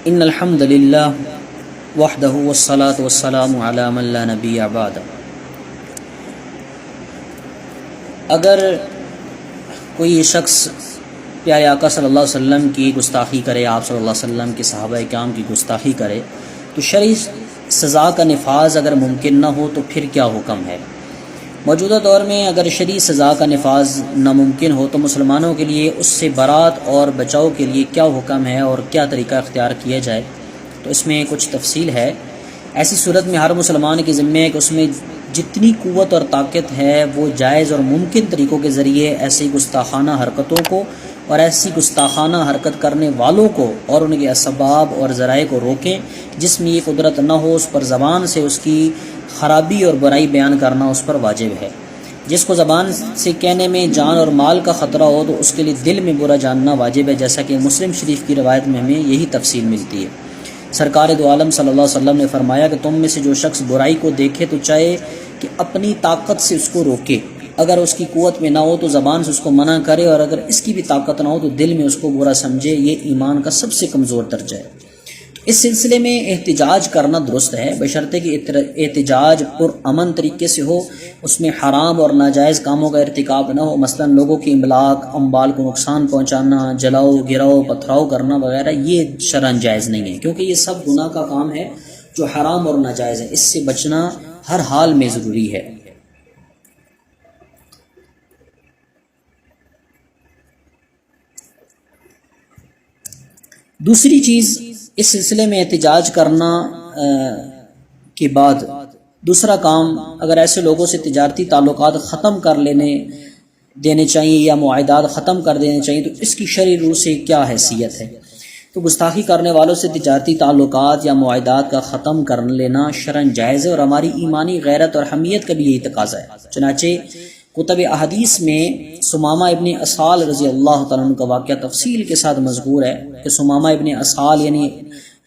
ان الحمد للہ وحدہ والصلاۃ والسلام علی من لا نبی بعد۔ اگر کوئی شخص پیارے آقا صلی اللہ علیہ وسلم کی گستاخی کرے، آپ صلی اللہ علیہ وسلم کے صحابہ کرام کی گستاخی کرے تو شرعی سزا کا نفاذ اگر ممکن نہ ہو تو پھر کیا حکم ہے؟ موجودہ دور میں اگر شرعی سزا کا نفاذ ناممکن ہو تو مسلمانوں کے لیے اس سے برات اور بچاؤ کے لیے کیا حکم ہے اور کیا طریقہ اختیار کیا جائے؟ تو اس میں کچھ تفصیل ہے۔ ایسی صورت میں ہر مسلمان کے ذمہ ہے کہ اس میں جتنی قوت اور طاقت ہے وہ جائز اور ممکن طریقوں کے ذریعے ایسی گستاخانہ حرکتوں کو اور ایسی گستاخانہ حرکت کرنے والوں کو اور ان کے اسباب اور ذرائع کو روکیں جس میں یہ قدرت نہ ہو، اس پر زبان سے اس کی خرابی اور برائی بیان کرنا اس پر واجب ہے۔ جس کو زبان سے کہنے میں جان اور مال کا خطرہ ہو تو اس کے لیے دل میں برا جاننا واجب ہے، جیسا کہ مسلم شریف کی روایت میں ہمیں یہی تفصیل ملتی ہے۔ سرکار دو عالم صلی اللہ علیہ وسلم نے فرمایا کہ تم میں سے جو شخص برائی کو دیکھے تو چاہے کہ اپنی طاقت سے اس کو روکے، اگر اس کی قوت میں نہ ہو تو زبان سے اس کو منع کرے، اور اگر اس کی بھی طاقت نہ ہو تو دل میں اس کو برا سمجھے۔ یہ ایمان کا سب سے کمزور درجہ ہے۔ اس سلسلے میں احتجاج کرنا درست ہے، بشرطے کہ احتجاج پرامن طریقے سے ہو، اس میں حرام اور ناجائز کاموں کا ارتکاب نہ ہو، مثلا لوگوں کی املاک، اموال کو نقصان پہنچانا، جلاؤ گراؤ پتھراؤ کرنا وغیرہ، یہ شرعاً جائز نہیں ہے، کیونکہ یہ سب گناہ کا کام ہے جو حرام اور ناجائز ہے۔ اس سے بچنا ہر حال میں ضروری ہے۔ دوسری چیز، اس سلسلے میں احتجاج کرنا کے بعد دوسرا کام، اگر ایسے لوگوں سے تجارتی تعلقات ختم کر دینے چاہیے یا معاہدات ختم کر دینے چاہیے تو اس کی شرعی روح سے کیا حیثیت ہے؟ تو گستاخی کرنے والوں سے تجارتی تعلقات یا معاہدات کا ختم کر لینا شرعاً جائز ہے، اور ہماری ایمانی غیرت اور حمیت کا بھی یہی تقاضا ہے۔ چنانچہ کتب احادیث میں سمامہ ابن اسال رضی اللہ تعالیٰ عنہ کا واقعہ تفصیل کے ساتھ مذکور ہے کہ سمامہ ابن اسال یعنی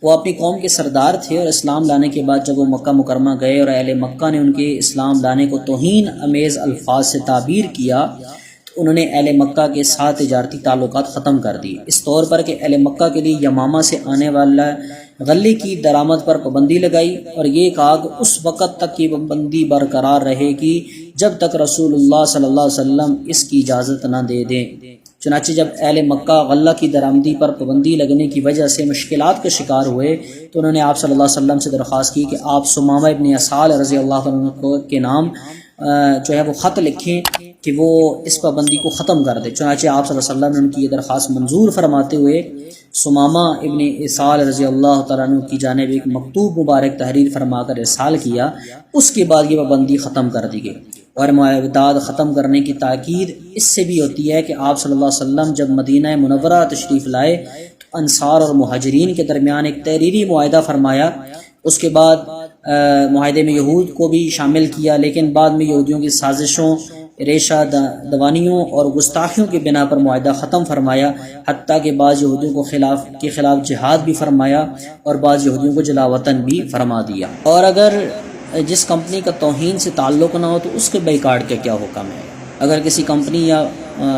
وہ اپنی قوم کے سردار تھے، اور اسلام لانے کے بعد جب وہ مکہ مکرمہ گئے اور اہل مکہ نے ان کے اسلام لانے کو توہین امیز الفاظ سے تعبیر کیا تو انہوں نے اہل مکہ کے ساتھ تجارتی تعلقات ختم کر دی، اس طور پر کہ اہل مکہ کے لیے یمامہ سے آنے والا غلے کی درآمد پر پابندی لگائی، اور یہ کہا کہ اس وقت تک کی پابندی برقرار رہے گی جب تک رسول اللہ صلی اللہ علیہ وسلم اس کی اجازت نہ دے دیں۔ چنانچہ جب اہل مکہ غلہ کی درآمدی پر پابندی لگنے کی وجہ سے مشکلات کا شکار ہوئے تو انہوں نے آپ صلی اللہ علیہ وسلم سے درخواست کی کہ آپ سمامہ ابن اسال رضی اللہ عنہ کے نام جو ہے وہ خط لکھیں کہ وہ اس پابندی کو ختم کر دے۔ چنانچہ آپ صلی اللہ علیہ وسلم نے ان کی یہ درخواست منظور فرماتے ہوئے سمامہ ابن اسال رضی اللہ تعالیٰ عنہ کی جانب ایک مکتوب مبارک تحریر فرما کر ارسال کیا۔ اس کے بعد یہ پابندی ختم کر دی گئی، اور معاہدات ختم کرنے کی تاکید اس سے بھی ہوتی ہے کہ آپ صلی اللہ علیہ وسلم جب مدینہ منورہ تشریف لائے تو انصار اور مہاجرین کے درمیان ایک تحریری معاہدہ فرمایا، اس کے بعد معاہدے میں یہود کو بھی شامل کیا، لیکن بعد میں یہودیوں کی سازشوں، ریشہ دوانیوں اور گستاخیوں کی بنا پر معاہدہ ختم فرمایا، حتیٰ کہ بعض یہودیوں کے خلاف جہاد بھی فرمایا اور بعض یہودیوں کو جلا وطن بھی فرما دیا۔ اور اگر جس کمپنی کا توہین سے تعلق نہ ہو تو اس کے بائیکاٹ کا کیا حکم ہے؟ اگر کسی کمپنی یا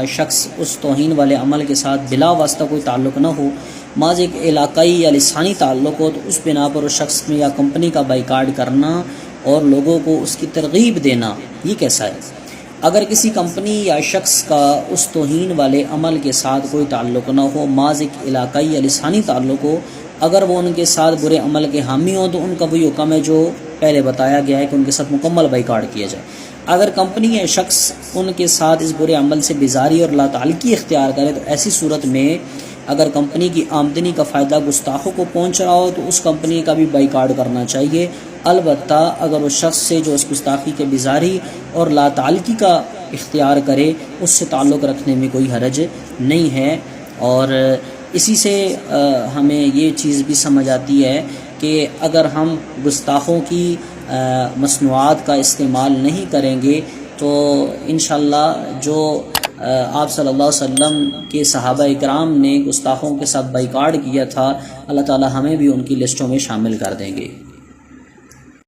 شخص اس توہین والے عمل کے ساتھ بلا واسطہ کوئی تعلق نہ ہو، محض ایک علاقائی یا لسانی تعلق ہو، تو اس بنا پر اس شخص میں یا کمپنی کا بائیکاٹ کرنا اور لوگوں کو اس کی ترغیب دینا، یہ کیسا ہے؟ اگر کسی کمپنی یا شخص کا اس توہین والے عمل کے ساتھ کوئی تعلق نہ ہو، محض ایک علاقائی یا لسانی تعلق ہو، اگر وہ ان کے ساتھ برے عمل کے حامی ہوں تو ان کا وہی حکم ہے جو پہلے بتایا گیا ہے کہ ان کے ساتھ مکمل بائیکاٹ کیا جائے۔ اگر کمپنی یا شخص ان کے ساتھ اس برے عمل سے بیزاری اور لا تعلقی اختیار کرے تو ایسی صورت میں اگر کمپنی کی آمدنی کا فائدہ گستاخوں کو پہنچ رہا ہو تو اس کمپنی کا بھی بائیکاٹ کرنا چاہیے، البتہ اگر اس شخص سے جو اس گستاخی کے بیزاری اور لا تعلقی کا اختیار کرے اس سے تعلق رکھنے میں کوئی حرج نہیں ہے۔ اور اسی سے ہمیں یہ چیز بھی سمجھ آتی ہے کہ اگر ہم گستاخوں کی مصنوعات کا استعمال نہیں کریں گے تو انشاءاللہ جو آپ صلی اللہ علیہ وسلم کے صحابہ اکرام نے گستاخوں کے ساتھ بائیکاٹ کیا تھا، اللہ تعالی ہمیں بھی ان کی لسٹوں میں شامل کر دیں گے۔